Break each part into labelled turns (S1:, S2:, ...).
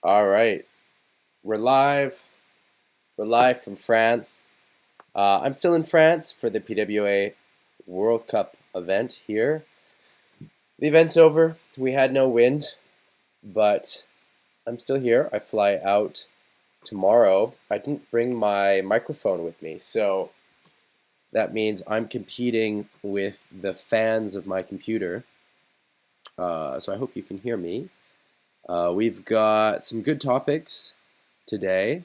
S1: All right, we're live. We're live from France. I'm still in France for the PWA World Cup event here. The event's over. We had no wind, but I'm still here. I fly out tomorrow. I didn't bring my microphone with me, so that means I'm competing with the fans of my computer. So I hope you can hear me. We've got some good topics today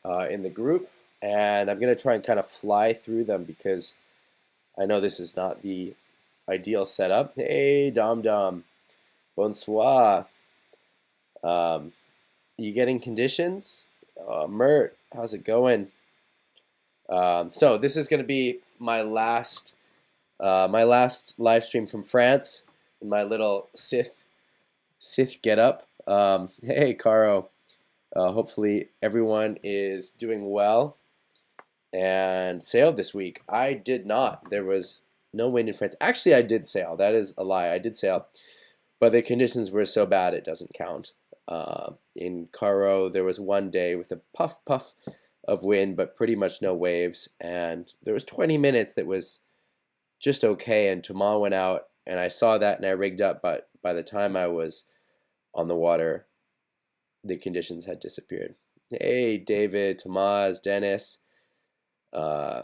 S1: in the group, and I'm going to try and kind of fly through them because I know this is not the ideal setup. Hey, Dom Dom. Bonsoir. Um, you getting conditions? Mert, how's it going? So this is going to be my last live stream from France in my little Sith get up. Hey, Caro. Hopefully everyone is doing well and sailed this week. I did not. There was no wind in France. Actually, I did sail. That is a lie. I did sail, but the conditions were so bad it doesn't count. In Caro, there was one day with a puff of wind, but pretty much no waves, and there was 20 minutes that was just okay, and Tomas went out, and I saw that, and I rigged up, but by the time I was on the water, the conditions had disappeared. Hey, David, Tomas, Dennis. Uh,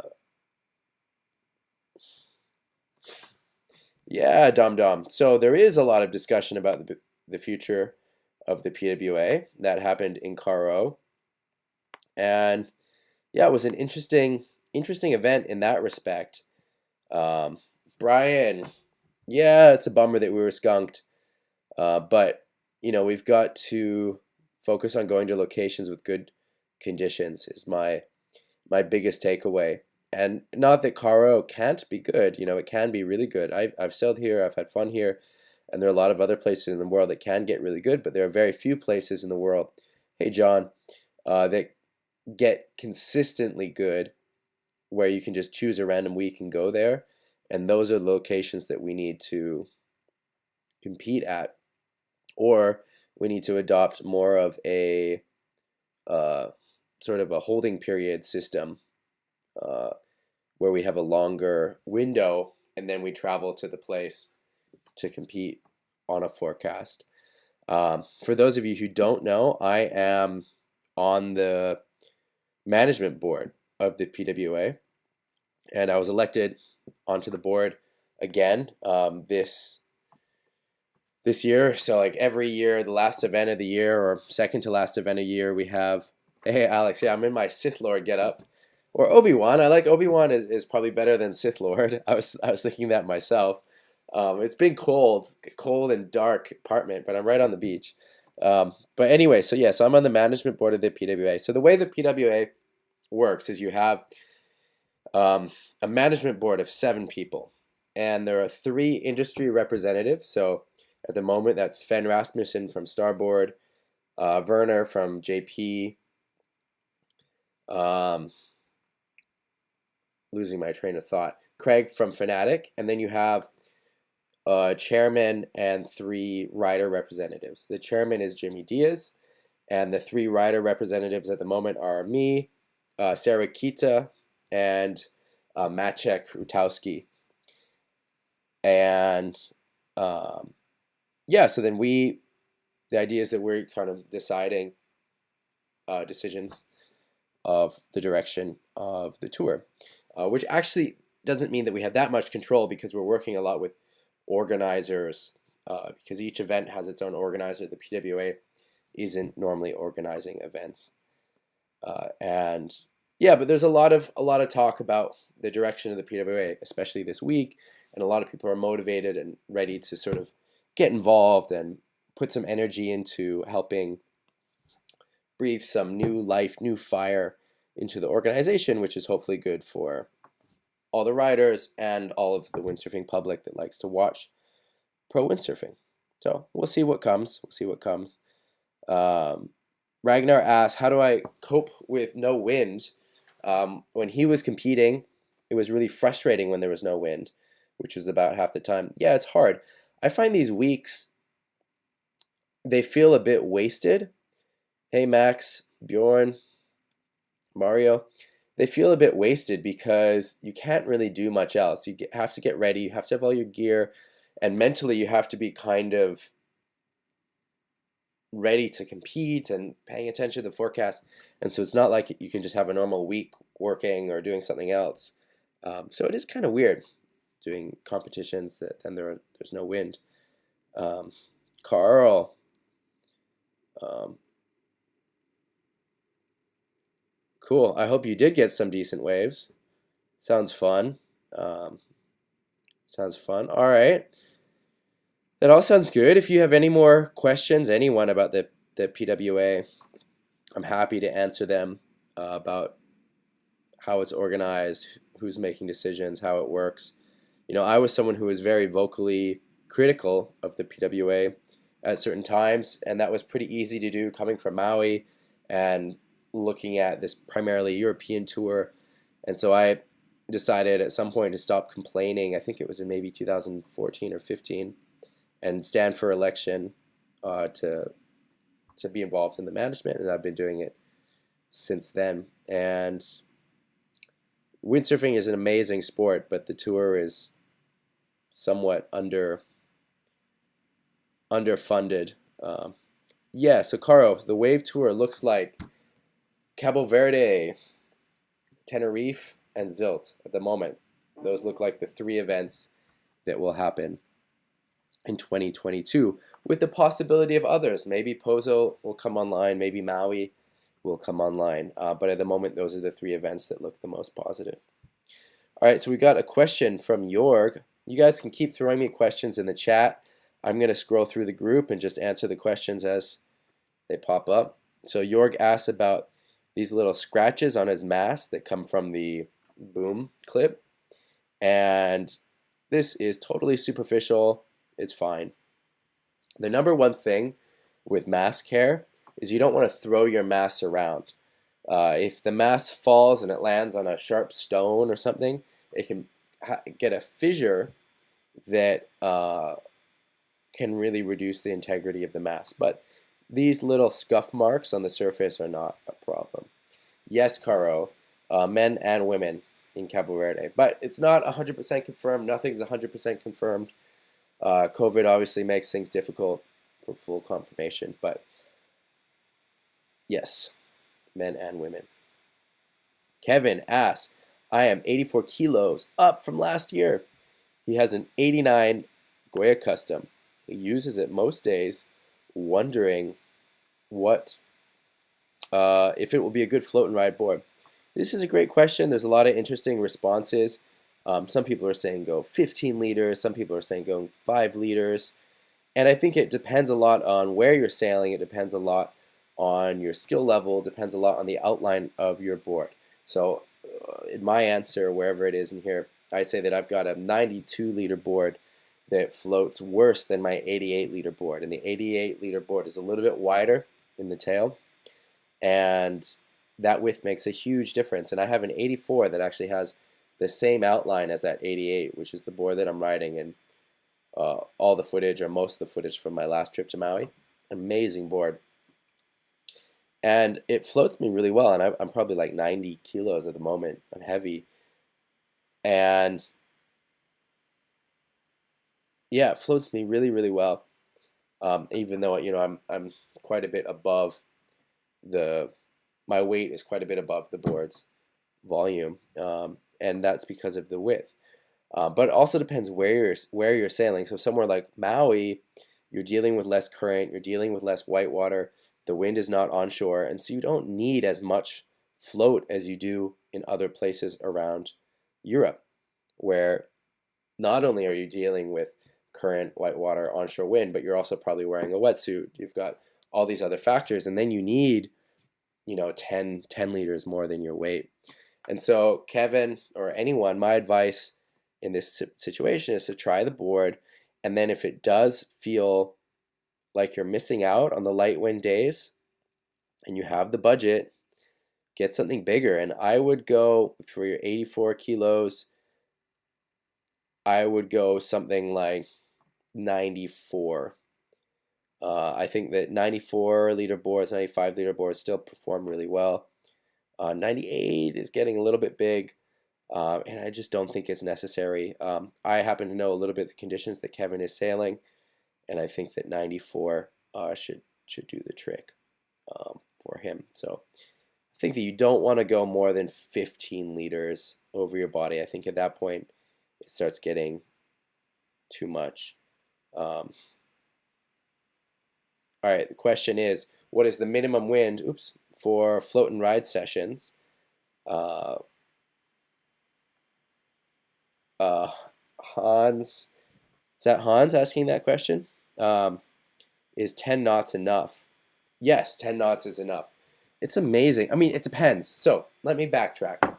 S1: yeah, Dom Dom. So there is a lot of discussion about the future of the PWA that happened in Caro, and yeah, it was an interesting event in that respect. Um, Brian, yeah, it's a bummer that we were skunked, but we've got to focus on going to locations with good conditions. Is my biggest takeaway. And not that Caro can't be good, it can be really good. I've sailed here, I've had fun here, and there are a lot of other places in the world that can get really good, but there are very few places in the world, hey John, that get consistently good where you can just choose a random week and go there. And those are the locations that we need to compete at, or we need to adopt more of a uh, sort of a holding period system uh, where we have a longer window and then we travel to the place to compete on a forecast. For those of you who don't know, I am on the management board of the PWA, and I was elected onto the board again this year. So like every year, the last event of the year or second to last event of the year, we have. Hey Alex, yeah, I'm in my Sith Lord get up. Or Obi-Wan. I like Obi-Wan is probably better than Sith Lord. I was thinking that myself. It's been cold and dark apartment, but I'm right on the beach. But anyway, so yeah, so I'm on the management board of the PWA. So the way the PWA works is you have a management board of 7 people, and there are 3 industry representatives. So at the moment, that's Sven Rasmussen from Starboard, Werner from JP, um, losing my train of thought, Craig from Fnatic, and then you have a chairman and 3 rider representatives. The chairman is Jimmy Diaz, and the 3 rider representatives at the moment are me, Sarah Kita, and Maciek Rutowski. And yeah, so then the idea is that we're kind of deciding decisions of the direction of the tour, which actually doesn't mean that we have that much control because we're working a lot with organizers, because each event has its own organizer. The PWA isn't normally organizing events, and yeah, but there's a lot of talk about the direction of the PWA, especially this week, and a lot of people are motivated and ready to sort of get involved and put some energy into helping breathe some new life, new fire into the organization, which is hopefully good for all the riders and all of the windsurfing public that likes to watch pro windsurfing. So we'll see what comes. We'll see what comes. Um, Ragnar asks, how do I cope with no wind? When he was competing, it was really frustrating when there was no wind, which was about half the time. Yeah, it's hard. I find these weeks, they feel a bit wasted Hey Max, Bjorn, Mario, they feel a bit wasted because you can't really do much else. Have to get ready, you have to have all your gear, and mentally you have to be kind of ready to compete and paying attention to the forecast. And so it's not like you can just have a normal week working or doing something else. So it is kind of weird doing competitions and there's no wind. Um, Carl, um, cool. I hope you did get some decent waves. Sounds fun. Um, Sounds fun. All right. That all sounds good. If you have any more questions, anyone about the PWA, I'm happy to answer them about how it's organized, who's making decisions, how it works. I was someone who was very vocally critical of the PWA at certain times, and that was pretty easy to do coming from Maui and looking at this primarily European tour. And so I decided at some point to stop complaining. I think it was in maybe 2014 or 15, and stand for election to be involved in the management, and I've been doing it since then. And windsurfing is an amazing sport, but the tour is somewhat underfunded. Yeah, so Caro, the wave tour looks like Cabo Verde, Tenerife, and Zilt at the moment. Those look like the three events that will happen in 2022, with the possibility of others. Maybe Pozo will come online, maybe Maui will come online. But at the moment, those are the three events that look the most positive. All right, so we got a question from Jorg. You guys can keep throwing me questions in the chat. I'm going to scroll through the group and just answer the questions as they pop up. So Jorg asks about these little scratches on his mask that come from the boom clip. And this is totally superficial. It's fine. The number one thing with mask hair is you don't want to throw your mask around. If the mask falls and it lands on a sharp stone or something, it can get a fissure that can really reduce the integrity of the mask. But these little scuff marks on the surface are not a problem. Yes, Caro, men and women in Cabo Verde. But it's not 100% confirmed. Nothing's 100% confirmed. COVID obviously makes things difficult for full confirmation. But yes, men and women. Kevin asks, I am 84 kilos up from last year. He has an 89 Goya Custom. He uses it most days, wondering what if it will be a good float and ride board. This is a great question. There's a lot of interesting responses. Some people are saying go 15 liters. Some people are saying go 5 liters. And I think it depends a lot on where you're sailing. It depends a lot on your skill level. It depends a lot on the outline of your board. So in my answer, wherever it is in here, I say that I've got a 92 liter board that floats worse than my 88 liter board. And the 88 liter board is a little bit wider in the tail, and that width makes a huge difference. And I have an 84 that actually has the same outline as that 88, which is the board that I'm riding in all the footage, or most of the footage, from my last trip to Maui. Amazing board. And it floats me really well, and I'm probably like 90 kilos at the moment. I'm heavy. And yeah, it floats me really, really well. Even though I'm quite a bit above my weight is quite a bit above the board's volume, and that's because of the width. But it also depends where you're sailing. So somewhere like Maui, you're dealing with less current, you're dealing with less white water. The wind is not onshore, and so you don't need as much float as you do in other places around Europe, where not only are you dealing with current, white water, onshore wind, but you're also probably wearing a wetsuit. You've got all these other factors, and then you need 10 liters more than your weight. And so Kevin, or anyone, my advice in this situation is to try the board, and then if it does feel like you're missing out on the light wind days and you have the budget, get something bigger. And I would go, for your 84 kilos, I would go something like 94. I think that 94 leaderboards, 95 leaderboards still perform really well. 98 is getting a little bit big, and I just don't think it's necessary. I happen to know a little bit of the conditions that Kevin is sailing, and I think that 94 should do the trick for him. So I think that you don't want to go more than 15 liters over your body. I think at that point it starts getting too much. All right, the question is, what is the minimum wind, for float and ride sessions? Hans, is that Hans asking that question? Is 10 knots enough? Yes, 10 knots is enough. It's amazing. I mean, it depends. So let me backtrack.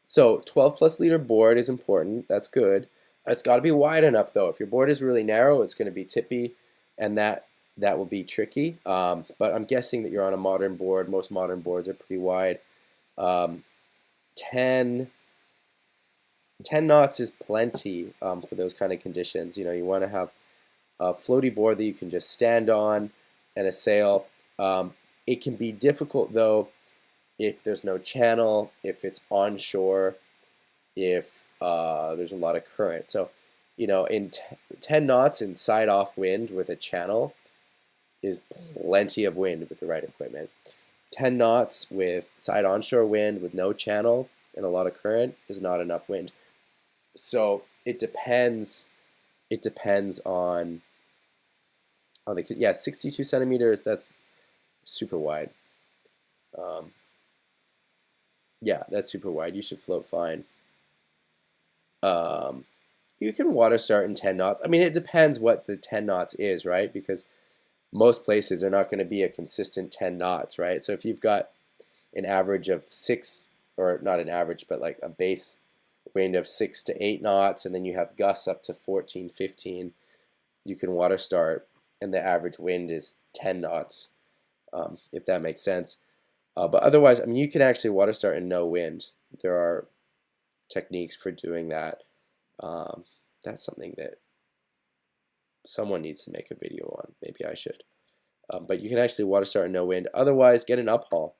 S1: So 12 plus liter board is important. That's good. It's got to be wide enough though. If your board is really narrow, it's going to be tippy, and that will be tricky. But I'm guessing that you're on a modern board. Most modern boards are pretty wide. 10 knots is plenty for those kind of conditions. You know, you want to have a floaty board that you can just stand on and a sail. It can be difficult though if there's no channel, if it's onshore, if there's a lot of current. So, you know, in 10 knots in side-off wind with a channel is plenty of wind with the right equipment. 10 knots with side onshore wind with no channel and a lot of current is not enough wind. So it depends. It depends on the 62 centimeters. That's super wide. Yeah, that's super wide. You should float fine. You can water start in 10 knots. I mean, it depends what the 10 knots is, right? Because most places are not going to be a consistent 10 knots, right? So if you've got an average of 6, or not an average, but like a base wind of 6 to 8 knots, and then you have gusts up to 14, 15, you can water start, and the average wind is 10 knots, if that makes sense. But otherwise, I mean, you can actually water start in no wind. There are techniques for doing that. That's something that someone needs to make a video on. Maybe I should. But you can actually water start in no wind. Otherwise, get an uphaul.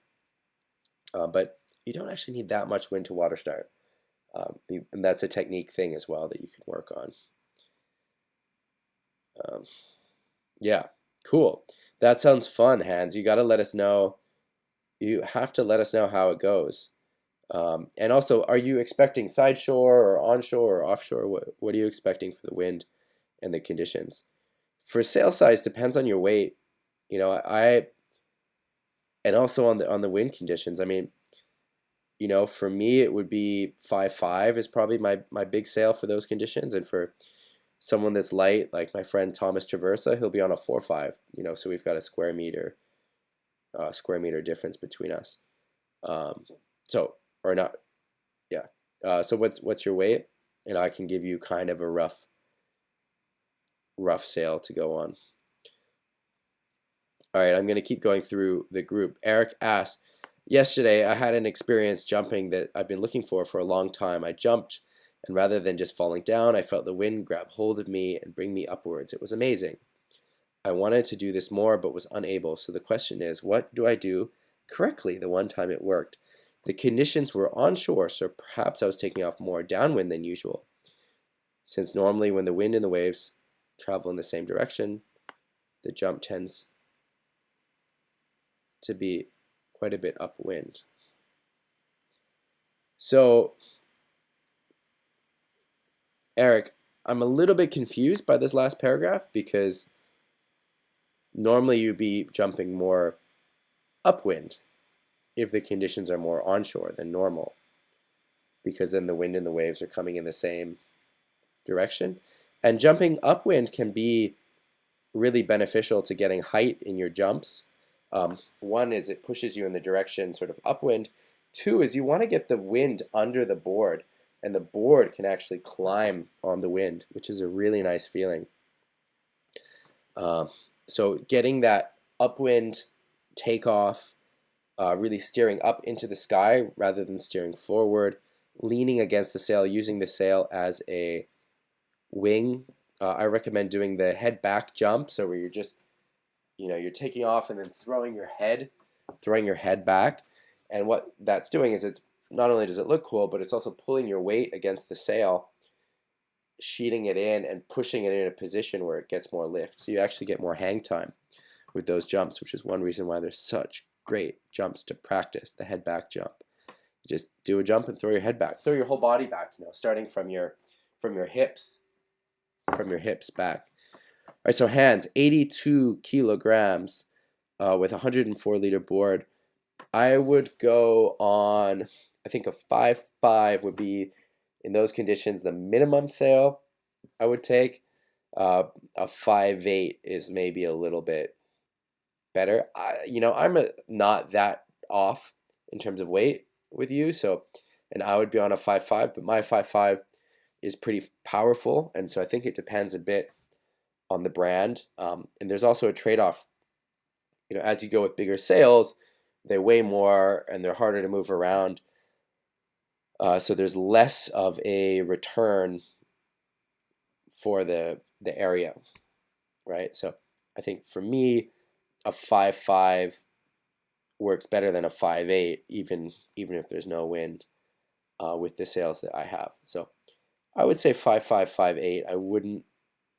S1: But you don't actually need that much wind to water start. And that's a technique thing as well that you can work on. Yeah, cool. That sounds fun, Hans. You got to let us know. You have to let us know how it goes. And also, are you expecting side shore or onshore or offshore? What are you expecting for the wind and the conditions? For sail size, depends on your weight. You know, and also on the wind conditions. I mean, you know, for me, it would be 5.5 is probably my big sail for those conditions. And for someone that's light, like my friend Thomas Traversa, he'll be on a 4.5. You know, so we've got a square meter difference between us. So or not, yeah. So what's your weight? And I can give you kind of a rough sail to go on. All right, I'm going to keep going through the group. Eric asks, yesterday I had an experience jumping that I've been looking for a long time. I jumped, and rather than just falling down, I felt the wind grab hold of me and bring me upwards. It was amazing. I wanted to do this more, but was unable. So the question is, what do I do correctly the one time it worked? The conditions were onshore, so perhaps I was taking off more downwind than usual. Since normally when the wind and the waves travel in the same direction, the jump tends to be quite a bit upwind. So, Eric, I'm a little bit confused by this last paragraph because normally you'd be jumping more upwind if the conditions are more onshore than normal, because then the wind and the waves are coming in the same direction. And jumping upwind can be really beneficial to getting height in your jumps. One is it pushes you in the direction sort of upwind. Two is you want to get the wind under the board, and the board can actually climb on the wind, which is a really nice feeling. So getting that upwind takeoff, really steering up into the sky rather than steering forward, leaning against the sail, using the sail as a wing I recommend doing the head back jump, so where you're just, you're taking off and then throwing your head back. And what that's doing is, it's not only does it look cool, but it's also pulling your weight against the sail, sheeting it in and pushing it in a position where it gets more lift. So you actually get more hang time with those jumps, which is one reason why they're such great jumps to practice, the head back jump. You just do a jump and throw your head back. Throw your whole body back, starting from your hips back. All right, so hands, 82 kilograms with a 104-liter board. I would go on, I think a 5.5 would be, in those conditions, the minimum sail I would take. A 5.8 is maybe a little bit better. I'm not that off in terms of weight with you, and I would be on a 5.5, but my 5.5 is pretty powerful, and so I think it depends a bit on the brand. And there's also a trade-off. As you go with bigger sails, they weigh more and they're harder to move around. So there's less of a return for the area, right? So I think for me, a 5.5 works better than a 5.8, even if there's no wind with the sails that I have. So I would say 5.5, 5.8. I wouldn't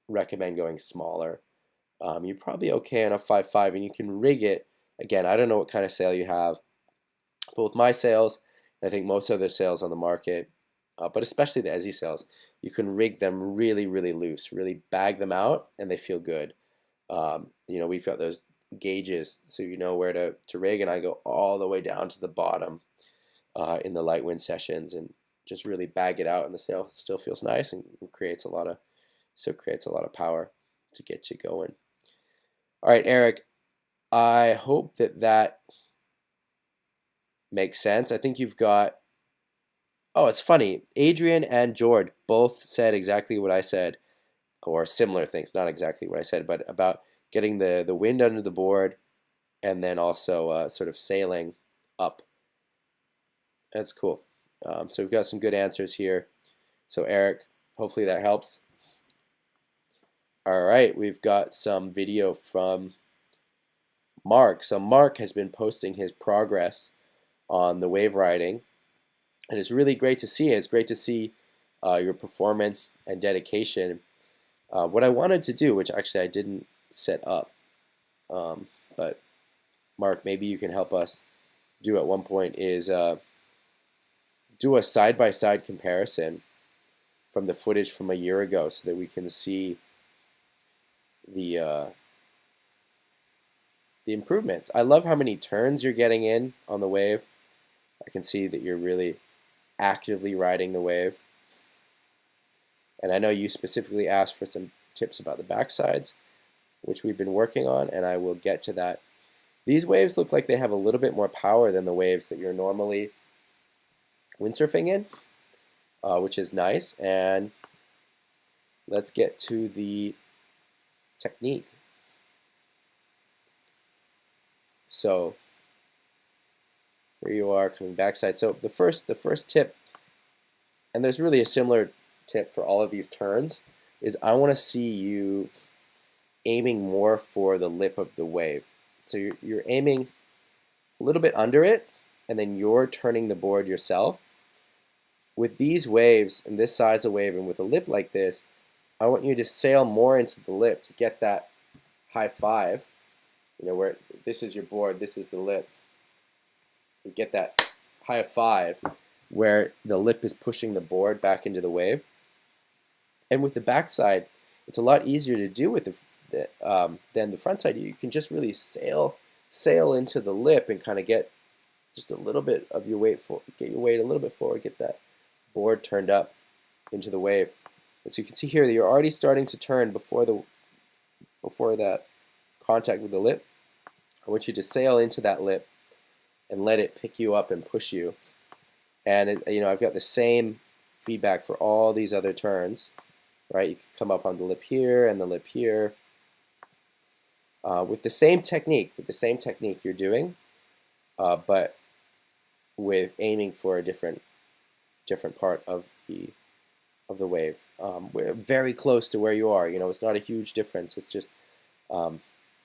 S1: recommend going smaller. You're probably okay on a 5.5, and you can rig it. Again, I don't know what kind of sail you have, but with my sails, and I think most other sails on the market, but especially the Ezzy sails, you can rig them really, really loose, really bag them out, and they feel good. We've got those gauges, so you know where to rig, and I go all the way down to the bottom in the light wind sessions, and just really bag it out, and the sail still feels nice and creates a lot of power to get you going. All right, Eric, I hope that makes sense. I think you've got, oh, it's funny, Adrian and Jord both said exactly what I said, or similar things, not exactly what I said, but about getting the wind under the board and then also sort of sailing up. That's cool. So we've got some good answers here. So Eric, hopefully that helps. All right, we've got some video from Mark. So Mark has been posting his progress on the wave riding, and it's really great to see. It's great to see your performance and dedication. What I wanted to do, which actually I didn't set up, but Mark, maybe you can help us do at one point, is do a side-by-side comparison from the footage from a year ago so that we can see the improvements. I love how many turns you're getting in on the wave. I can see that you're really actively riding the wave. And I know you specifically asked for some tips about the backsides, which we've been working on, and I will get to that. These waves look like they have a little bit more power than the waves that you're normally windsurfing in, which is nice. And let's get to the technique. So here you are coming backside. So the first tip, and there's really a similar tip for all of these turns, is I want to see you aiming more for the lip of the wave. So you're aiming a little bit under it, and then you're turning the board yourself. With these waves and this size of wave and with a lip like this, I want you to sail more into the lip to get that high five. Where this is your board, this is the lip. You get that high five where the lip is pushing the board back into the wave. And with the backside, it's a lot easier to do with than the front side. You can just really sail into the lip and kind of get just a little bit of your weight get your weight a little bit forward, get that board turned up into the wave. And so you can see here that you're already starting to turn before that contact with the lip. I want you to sail into that lip and let it pick you up and push you. And I've got the same feedback for all these other turns, right? You can come up on the lip here and the lip here. With the same technique you're doing, but with aiming for a different part of the wave. we're very close to where you are. You know, it's not a huge difference. It's just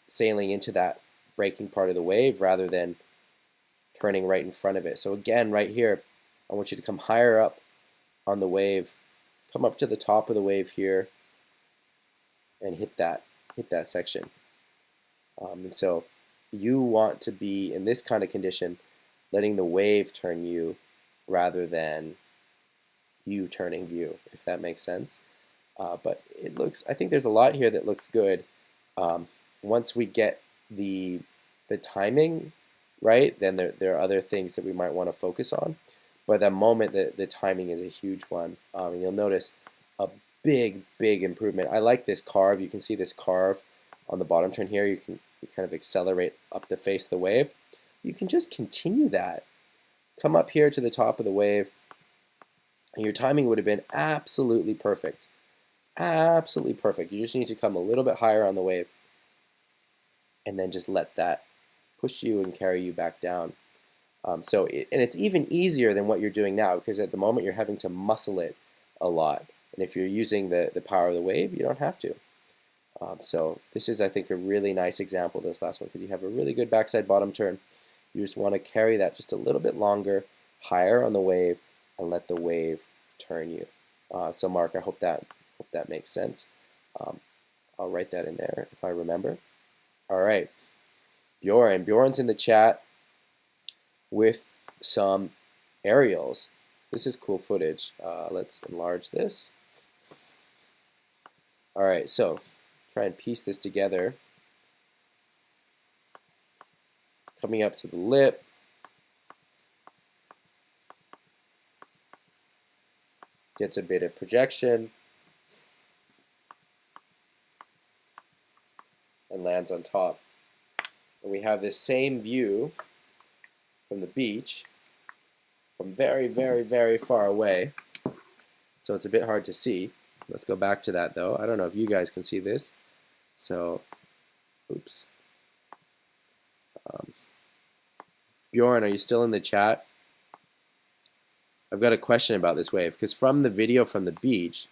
S1: sailing into that breaking part of the wave rather than turning right in front of it. So again, right here, I want you to come higher up on the wave, come up to the top of the wave here, and hit that section. And so you want to be in this kind of condition, letting the wave turn you rather than you turning you, if that makes sense. But it looks, I think there's a lot here that looks good. Once we get the timing right, then there are other things that we might want to focus on. But at the moment, the timing is a huge one. And you'll notice a big improvement. I like this carve. You can see this carve on the bottom turn here. You kind of accelerate up the face of the wave. You can just continue that. Come up here to the top of the wave, and your timing would have been absolutely perfect. Absolutely perfect. You just need to come a little bit higher on the wave, and then just let that push you and carry you back down. And it's even easier than what you're doing now, because at the moment you're having to muscle it a lot. And if you're using the power of the wave, you don't have to. So this is, I think, a really nice example of this last one, because you have a really good backside bottom turn. You just want to carry that just a little bit longer, higher on the wave, and let the wave turn you. So Mark, I hope that makes sense. I'll write that in there if I remember. All right, Bjorn's in the chat with some aerials. This is cool footage. Let's enlarge this. All right, so try and piece this together. Coming up to the lip. Gets a bit of projection. And lands on top. And we have this same view from the beach from very far away. So it's a bit hard to see. Let's go back to that though. I don't know if you guys can see this. So, oops. Bjorn, are you still in the chat? I've got a question about this wave, because from the video from the beach,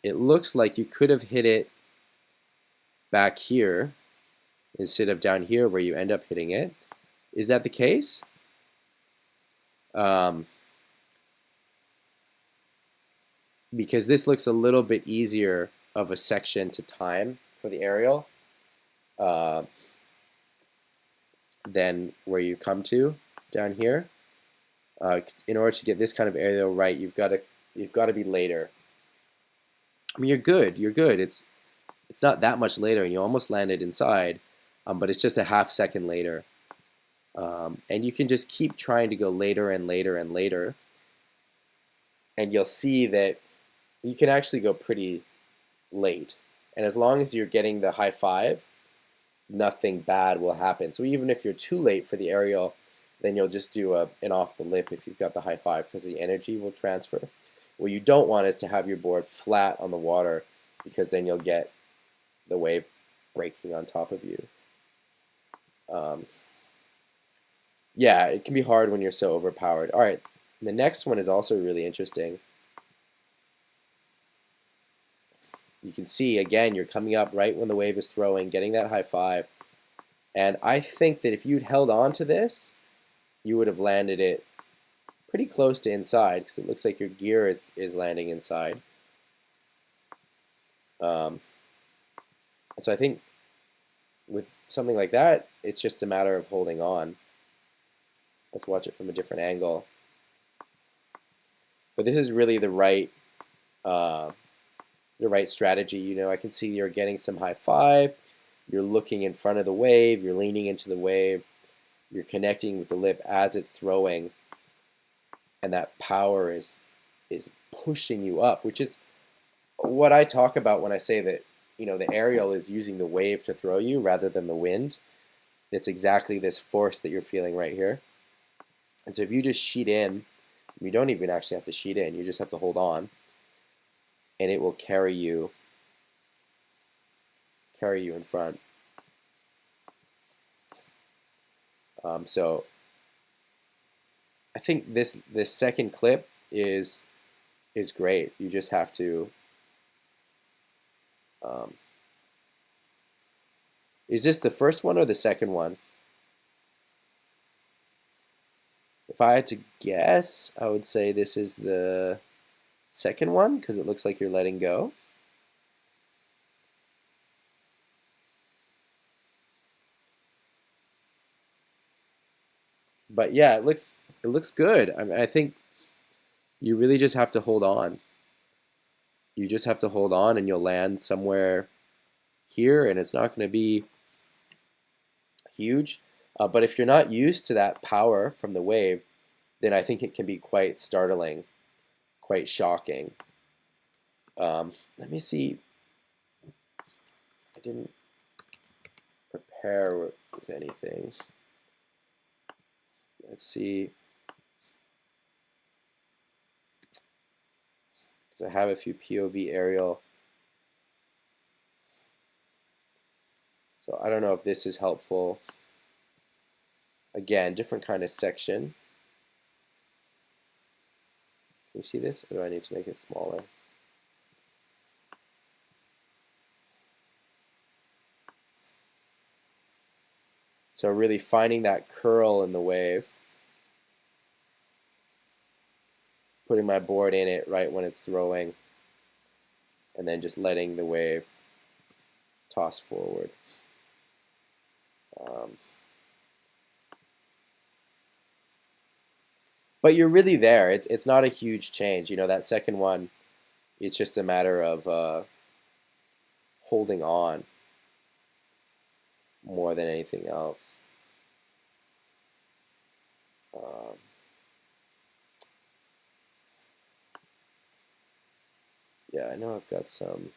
S1: it looks like you could have hit it back here instead of down here where you end up hitting it. Is that the case? Because this looks a little bit easier of a section to time for the aerial than where you come to down here. In order to get this kind of aerial right, you've got to be later. I mean, you're good. It's not that much later, and you almost landed inside, but it's just a half second later. And you can just keep trying to go later and later and later, and you'll see that you can actually go pretty late. And as long as you're getting the high five, nothing bad will happen. So even if you're too late for the aerial, then you'll just do an off the lip if you've got the high five, because the energy will transfer. What you don't want is to have your board flat on the water, because then you'll get the wave breaking on top of you. Yeah, it can be hard when you're so overpowered. All right, the next one is also really interesting. You can see, again, you're coming up right when the wave is throwing, getting that high five. And I think that if you'd held on to this, you would have landed it pretty close to inside, because it looks like your gear is landing inside. So I think with something like that, it's just a matter of holding on. Let's watch it from a different angle. But this is really the right strategy. You know, I can see you're getting some high five. You're looking in front of the wave. You're leaning into the wave. You're connecting with the lip as it's throwing, and that power is pushing you up, which is what I talk about when I say that, you know, the aerial is using the wave to throw you rather than the wind. It's exactly this force that you're feeling right here. And so if you just sheet in, you don't even actually have to sheet in, you just have to hold on, and it will carry you in front. So I think this second clip is is great. You just have to, um, is this the first one or the second one? If I had to guess, I would say this is the second one because it looks like you're letting go. But yeah, it looks good. I mean, I think you really just have to hold on. You just have to hold on and you'll land somewhere here and it's not going to be huge. But if you're not used to that power from the wave, then I think it can be quite startling, quite shocking. Let me see. I didn't prepare with anything. Let's see. Because I have a few POV aerial. So I don't know if this is helpful. Again, different kind of section. Can you see this? Or do I need to make it smaller? So really finding that curl in the wave. Putting my board in it right when it's throwing. And then just letting the wave toss forward. But you're really there. It's not a huge change. You know, that second one, it's just a matter of holding on more than anything else. Yeah, I know I've got some.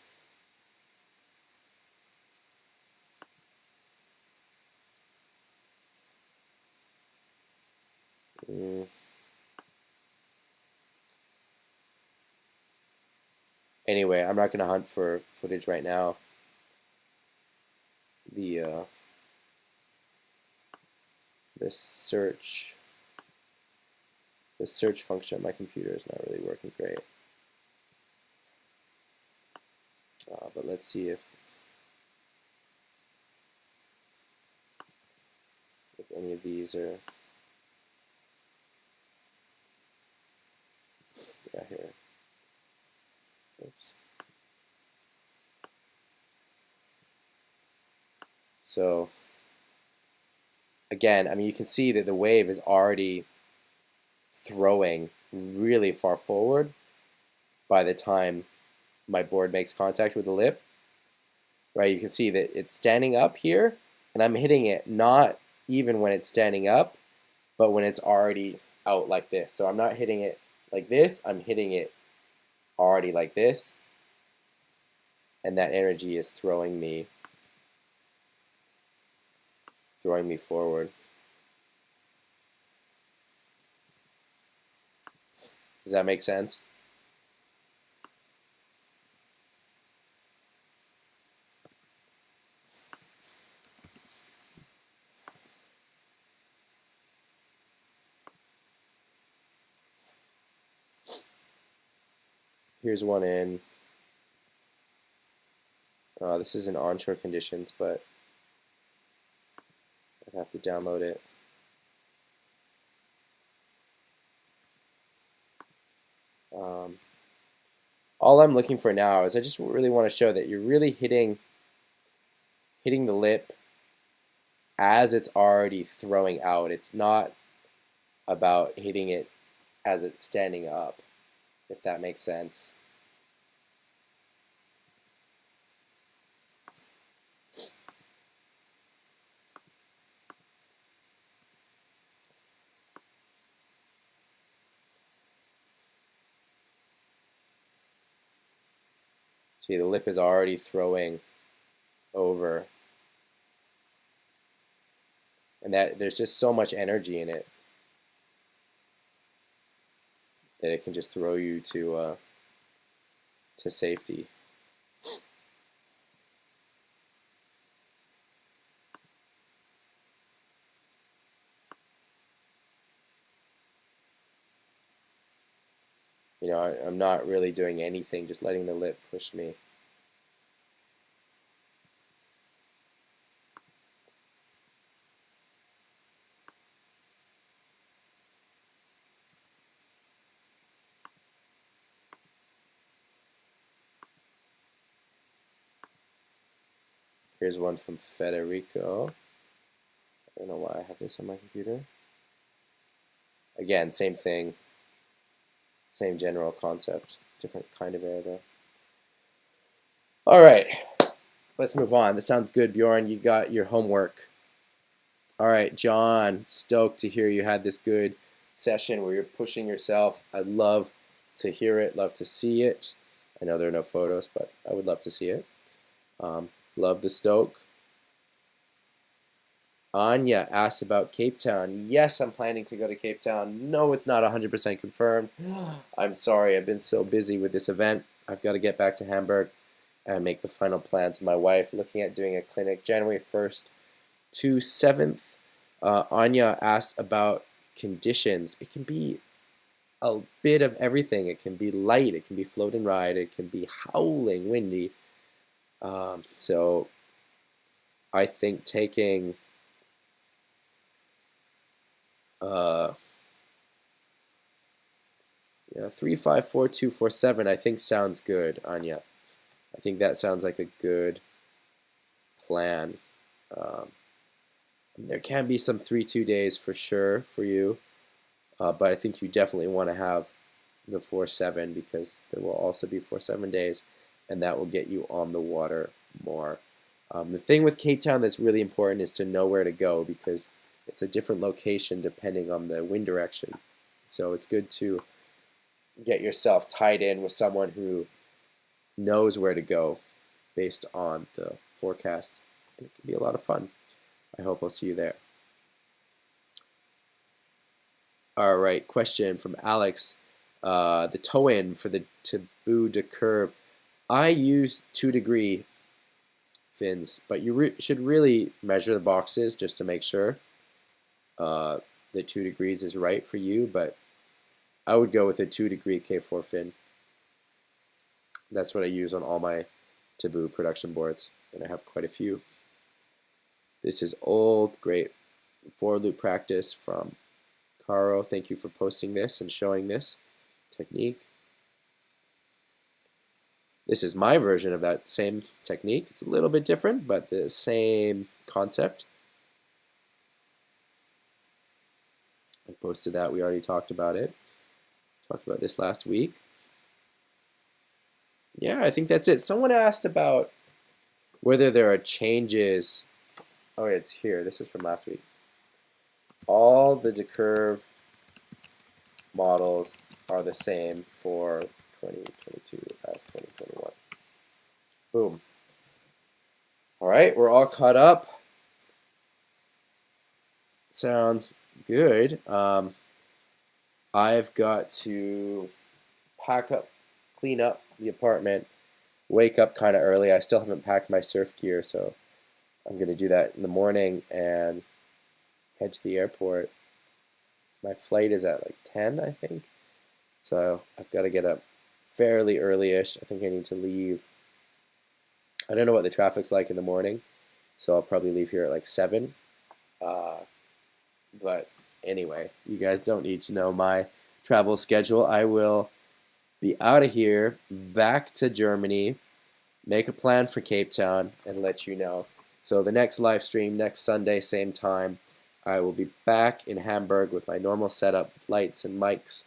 S1: Anyway, I'm not going to hunt for footage right now. The search function on my computer is not really working great. But let's see if any of these are. Yeah, here. Oops. So again, I mean, you can see that the wave is already throwing really far forward by the time my board makes contact with the lip. Right, you can see that it's standing up here, and I'm hitting it not even when it's standing up, but when it's already out like this. So I'm not hitting it like this, I'm hitting it already like this, and that energy is throwing me forward. Does that make sense? Here's one in. This is in onshore conditions, but I'd have to download it. All I'm looking for now is I just really want to show that you're really hitting the lip as it's already throwing out. It's not about hitting it as it's standing up, if that makes sense. See, the lip is already throwing over. And that there's just so much energy in it that it can just throw you to safety. You know, I'm not really doing anything, just letting the lip push me. Here's one from Federico. I don't know why I have this on my computer. Again, same thing. Same general concept. Different kind of air though. All right. Let's move on. This sounds good, Bjorn. You got your homework. All right, John. Stoked to hear you had this good session where you're pushing yourself. I'd love to hear it. Love to see it. I know there are no photos, but I would love to see it. Love the stoke. Anya asked about Cape Town. Yes, I'm planning to go to Cape Town. No, it's not 100% confirmed. I'm sorry, I've been so busy with this event. I've got to get back to Hamburg and make the final plans with my wife. Looking at doing a clinic January 1st to 7th. Anya asked about conditions. It can be a bit of everything. It can be light, it can be float and ride, it can be howling windy. So I think taking 3-5-4-2-4-7 I think sounds good, Anya. I think that sounds like a good plan. There can be some 3-2 days for sure for you, but I think you definitely want to have the 4-7 because there will also be 4-7 days, and that will get you on the water more. The thing with Cape Town that's really important is to know where to go because it's a different location depending on the wind direction. So it's good to get yourself tied in with someone who knows where to go based on the forecast. It can be a lot of fun. I hope I'll see you there. All right, question from Alex. The toe-in for the Taboo de Curve. I use 2-degree fins, but you should really measure the boxes just to make sure the 2 degrees is right for you, but I would go with a 2-degree K4 fin. That's what I use on all my Taboo production boards, and I have quite a few. This is old, great forward loop practice from Caro. Thank you for posting this and showing this technique. This is my version of that same technique. It's a little bit different, but the same concept. I posted that. We already talked about it. Talked about this last week. Yeah, I think that's it. Someone asked about whether there are changes. Oh, it's here. This is from last week. All the decurve models are the same for 2022 as 2021. Boom. All right, we're all caught up. Sounds good. I've got to pack up, clean up the apartment, wake up kind of early. I still haven't packed my surf gear, so I'm going to do that in the morning and head to the airport. My flight is at like 10, I think. So I've got to get up fairly early-ish. I think I need to leave. I don't know what the traffic's like in the morning, so I'll probably leave here at like 7. But anyway, you guys don't need to know my travel schedule. I will be out of here, back to Germany, make a plan for Cape Town, and let you know. So the next live stream, next Sunday, same time, I will be back in Hamburg with my normal setup, with lights and mics,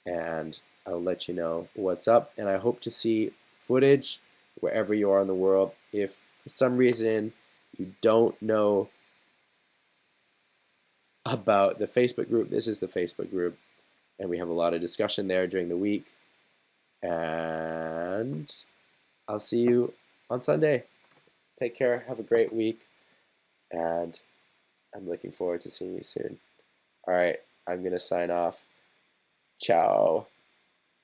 S1: and I'll let you know what's up. And I hope to see footage wherever you are in the world. If for some reason you don't know about the Facebook group, this is the Facebook group, and we have a lot of discussion there during the week. And I'll see you on Sunday. Take care, have a great week, and I'm looking forward to seeing you soon. All right, I'm going to sign off. Ciao.